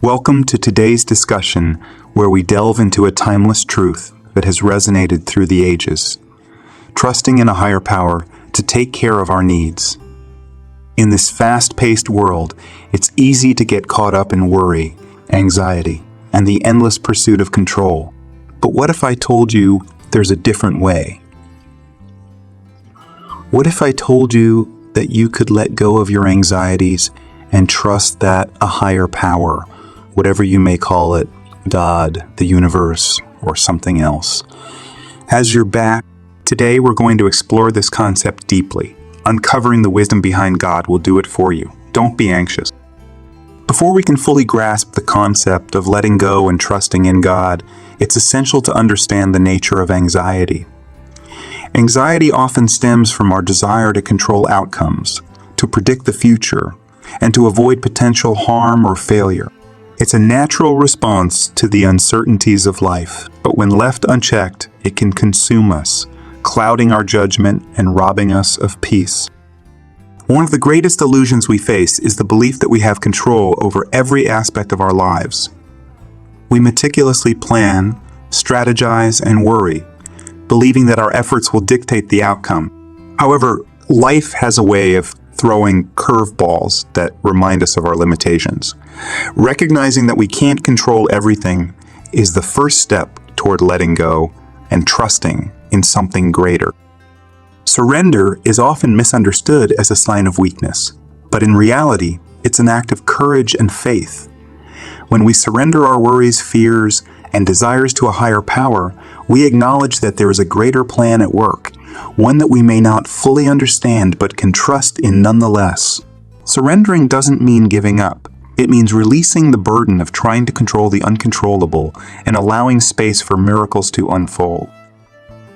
Welcome to today's discussion, where we delve into a timeless truth that has resonated through the ages, trusting in a higher power to take care of our needs. In this fast-paced world, it's easy to get caught up in worry, anxiety, and the endless pursuit of control. But what if I told you there's a different way? What if I told you that you could let go of your anxieties and trust that a higher power, whatever you may call it, God, the universe, or something else, has your back? Today we're going to explore this concept deeply. Uncovering the wisdom behind God will do it for you. Don't be anxious. Before we can fully grasp the concept of letting go and trusting in God, it's essential to understand the nature of anxiety. Anxiety often stems from our desire to control outcomes, to predict the future, and to avoid potential harm or failure. It's a natural response to the uncertainties of life, but when left unchecked, it can consume us, clouding our judgment and robbing us of peace. One of the greatest illusions we face is the belief that we have control over every aspect of our lives. We meticulously plan, strategize, and worry, believing that our efforts will dictate the outcome. However, life has a way of throwing curveballs that remind us of our limitations. Recognizing that we can't control everything is the first step toward letting go and trusting in something greater. Surrender is often misunderstood as a sign of weakness, but in reality, it's an act of courage and faith. When we surrender our worries, fears, and desires to a higher power, we acknowledge that there is a greater plan at work, one that we may not fully understand but can trust in nonetheless. Surrendering doesn't mean giving up. It means releasing the burden of trying to control the uncontrollable and allowing space for miracles to unfold.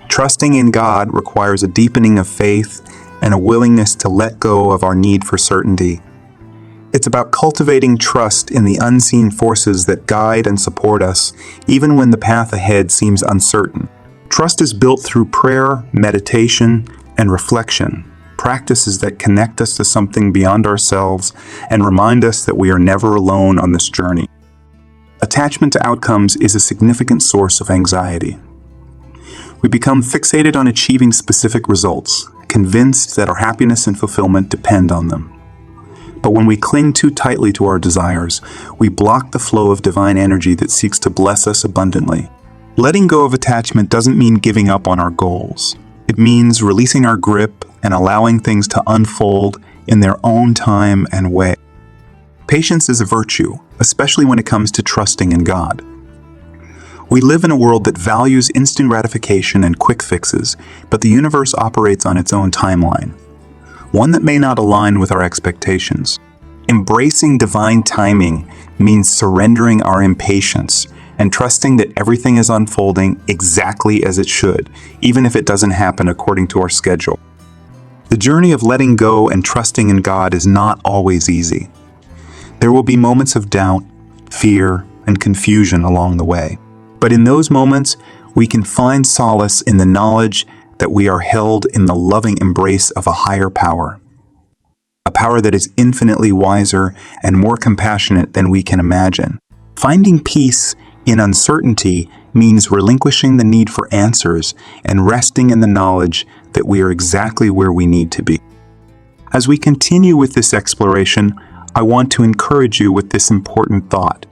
Trusting in God requires a deepening of faith and a willingness to let go of our need for certainty. It's about cultivating trust in the unseen forces that guide and support us, even when the path ahead seems uncertain. Trust is built through prayer, meditation, and reflection, practices that connect us to something beyond ourselves and remind us that we are never alone on this journey. Attachment to outcomes is a significant source of anxiety. We become fixated on achieving specific results, convinced that our happiness and fulfillment depend on them. But when we cling too tightly to our desires, we block the flow of divine energy that seeks to bless us abundantly. Letting go of attachment doesn't mean giving up on our goals. It means releasing our grip and allowing things to unfold in their own time and way. Patience is a virtue, especially when it comes to trusting in God. We live in a world that values instant gratification and quick fixes, but the universe operates on its own timeline, one that may not align with our expectations. Embracing divine timing means surrendering our impatience and trusting that everything is unfolding exactly as it should, even if it doesn't happen according to our schedule. The journey of letting go and trusting in God is not always easy. There will be moments of doubt, fear, and confusion along the way. But in those moments, we can find solace in the knowledge that we are held in the loving embrace of a higher power, a power that is infinitely wiser and more compassionate than we can imagine. Finding peace in uncertainty means relinquishing the need for answers and resting in the knowledge that we are exactly where we need to be. As we continue with this exploration, I want to encourage you with this important thought.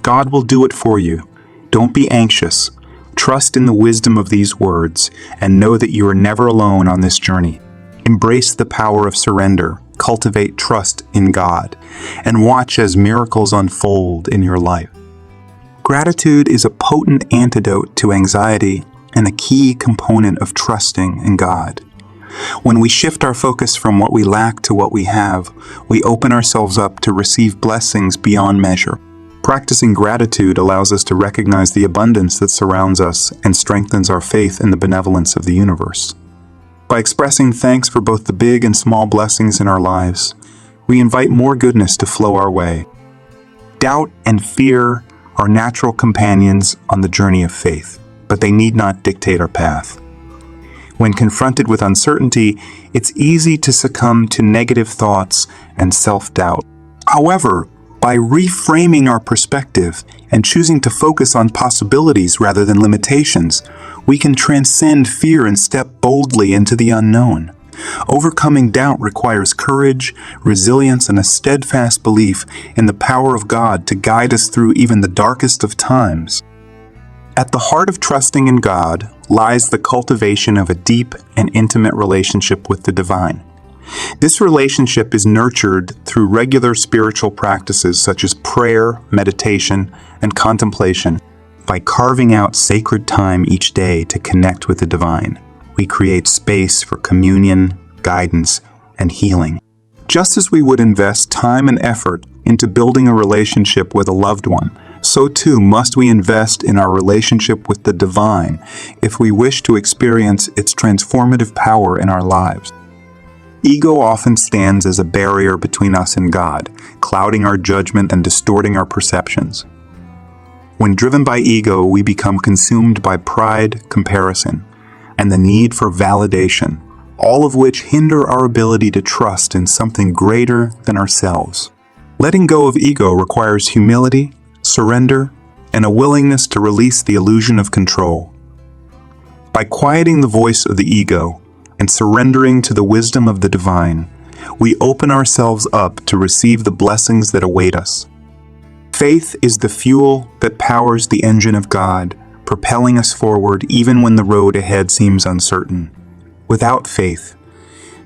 God will do it for you. Don't be anxious. Trust in the wisdom of these words and know that you are never alone on this journey. Embrace the power of surrender, cultivate trust in God, and watch as miracles unfold in your life. Gratitude is a potent antidote to anxiety and a key component of trusting in God. When we shift our focus from what we lack to what we have, we open ourselves up to receive blessings beyond measure. Practicing gratitude allows us to recognize the abundance that surrounds us and strengthens our faith in the benevolence of the universe. By expressing thanks for both the big and small blessings in our lives, we invite more goodness to flow our way. Doubt and fear are natural companions on the journey of faith, but they need not dictate our path. When confronted with uncertainty, it's easy to succumb to negative thoughts and self-doubt. However, By reframing our perspective and choosing to focus on possibilities rather than limitations, we can transcend fear and step boldly into the unknown. Overcoming doubt requires courage, resilience, and a steadfast belief in the power of God to guide us through even the darkest of times. At the heart of trusting in God lies the cultivation of a deep and intimate relationship with the divine. This relationship is nurtured through regular spiritual practices such as prayer, meditation, and contemplation. By carving out sacred time each day to connect with the divine, we create space for communion, guidance, and healing. Just as we would invest time and effort into building a relationship with a loved one, so too must we invest in our relationship with the divine if we wish to experience its transformative power in our lives. Ego often stands as a barrier between us and God, clouding our judgment and distorting our perceptions. When driven by ego, we become consumed by pride, comparison, and the need for validation, all of which hinder our ability to trust in something greater than ourselves. Letting go of ego requires humility, surrender, and a willingness to release the illusion of control. By quieting the voice of the ego and surrendering to the wisdom of the divine, we open ourselves up to receive the blessings that await us. Faith is the fuel that powers the engine of God, propelling us forward even when the road ahead seems uncertain. Without faith,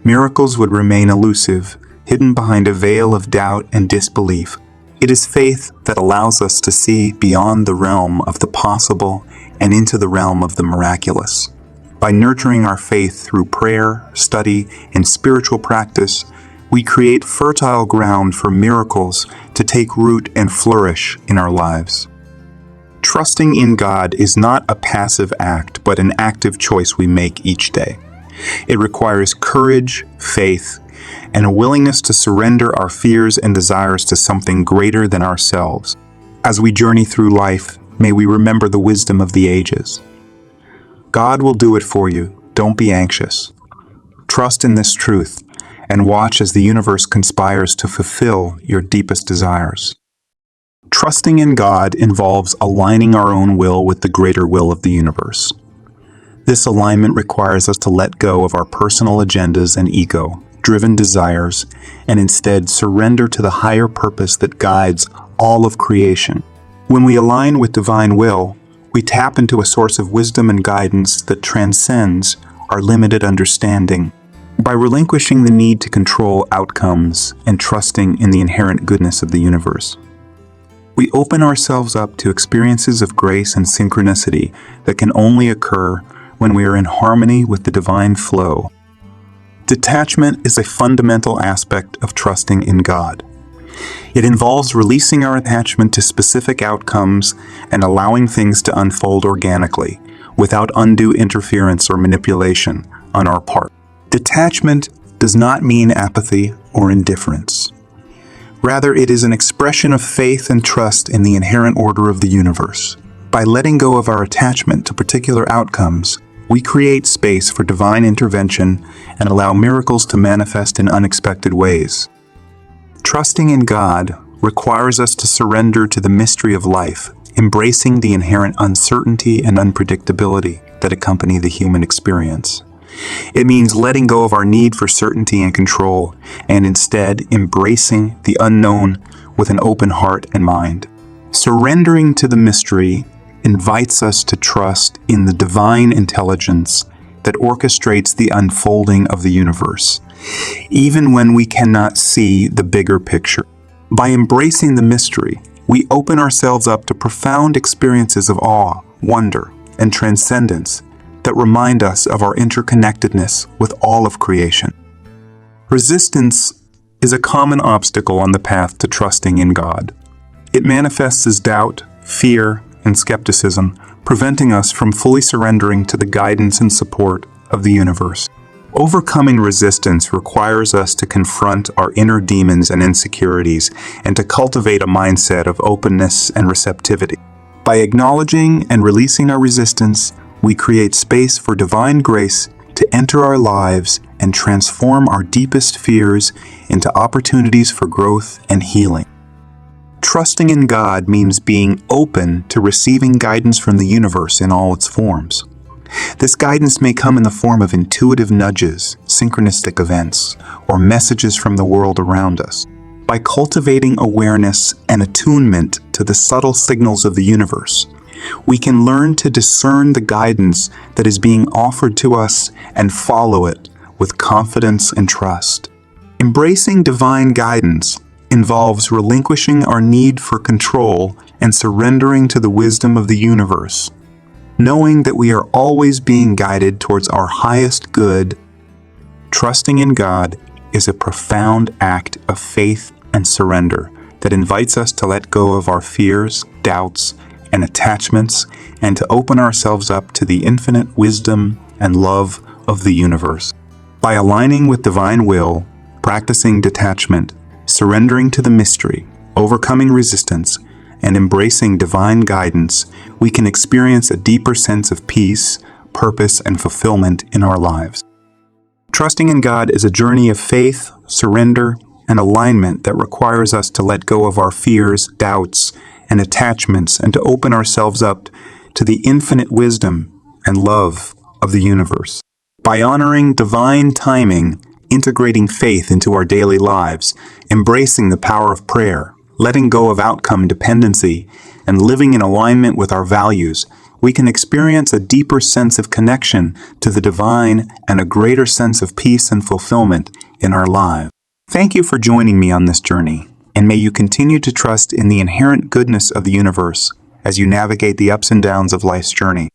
miracles would remain elusive, hidden behind a veil of doubt and disbelief. It is faith that allows us to see beyond the realm of the possible and into the realm of the miraculous. By nurturing our faith through prayer, study, and spiritual practice, we create fertile ground for miracles to take root and flourish in our lives. Trusting in God is not a passive act, but an active choice we make each day. It requires courage, faith, and a willingness to surrender our fears and desires to something greater than ourselves. As we journey through life, may we remember the wisdom of the ages. God will do it for you. Don't be anxious. Trust in this truth and watch as the universe conspires to fulfill your deepest desires. Trusting in God involves aligning our own will with the greater will of the universe. This alignment requires us to let go of our personal agendas and ego-driven desires and instead surrender to the higher purpose that guides all of creation. When we align with divine will, we tap into a source of wisdom and guidance that transcends our limited understanding. By relinquishing the need to control outcomes and trusting in the inherent goodness of the universe, we open ourselves up to experiences of grace and synchronicity that can only occur when we are in harmony with the divine flow. Detachment is a fundamental aspect of trusting in God. It involves releasing our attachment to specific outcomes and allowing things to unfold organically, without undue interference or manipulation on our part. Detachment does not mean apathy or indifference. Rather, it is an expression of faith and trust in the inherent order of the universe. By letting go of our attachment to particular outcomes, we create space for divine intervention and allow miracles to manifest in unexpected ways. Trusting in God requires us to surrender to the mystery of life, embracing the inherent uncertainty and unpredictability that accompany the human experience. It means letting go of our need for certainty and control, and instead embracing the unknown with an open heart and mind. Surrendering to the mystery invites us to trust in the divine intelligence that orchestrates the unfolding of the universe, even when we cannot see the bigger picture. By embracing the mystery, we open ourselves up to profound experiences of awe, wonder, and transcendence that remind us of our interconnectedness with all of creation. Resistance is a common obstacle on the path to trusting in God. It manifests as doubt, fear, and skepticism, preventing us from fully surrendering to the guidance and support of the universe. Overcoming resistance requires us to confront our inner demons and insecurities and to cultivate a mindset of openness and receptivity. By acknowledging and releasing our resistance, we create space for divine grace to enter our lives and transform our deepest fears into opportunities for growth and healing. Trusting in God means being open to receiving guidance from the universe in all its forms. This guidance may come in the form of intuitive nudges, synchronistic events, or messages from the world around us. By cultivating awareness and attunement to the subtle signals of the universe, we can learn to discern the guidance that is being offered to us and follow it with confidence and trust. Embracing divine guidance involves relinquishing our need for control and surrendering to the wisdom of the universe, knowing that we are always being guided towards our highest good. Trusting in God is a profound act of faith and surrender that invites us to let go of our fears, doubts, and attachments, and to open ourselves up to the infinite wisdom and love of the universe. By aligning with divine will, practicing detachment, surrendering to the mystery, overcoming resistance, and embracing divine guidance, we can experience a deeper sense of peace, purpose, and fulfillment in our lives. Trusting in God is a journey of faith, surrender, and alignment that requires us to let go of our fears, doubts, and attachments, and to open ourselves up to the infinite wisdom and love of the universe. By honoring divine timing, integrating faith into our daily lives, embracing the power of prayer, letting go of outcome dependency, and living in alignment with our values, we can experience a deeper sense of connection to the divine and a greater sense of peace and fulfillment in our lives. Thank you for joining me on this journey, and may you continue to trust in the inherent goodness of the universe as you navigate the ups and downs of life's journey.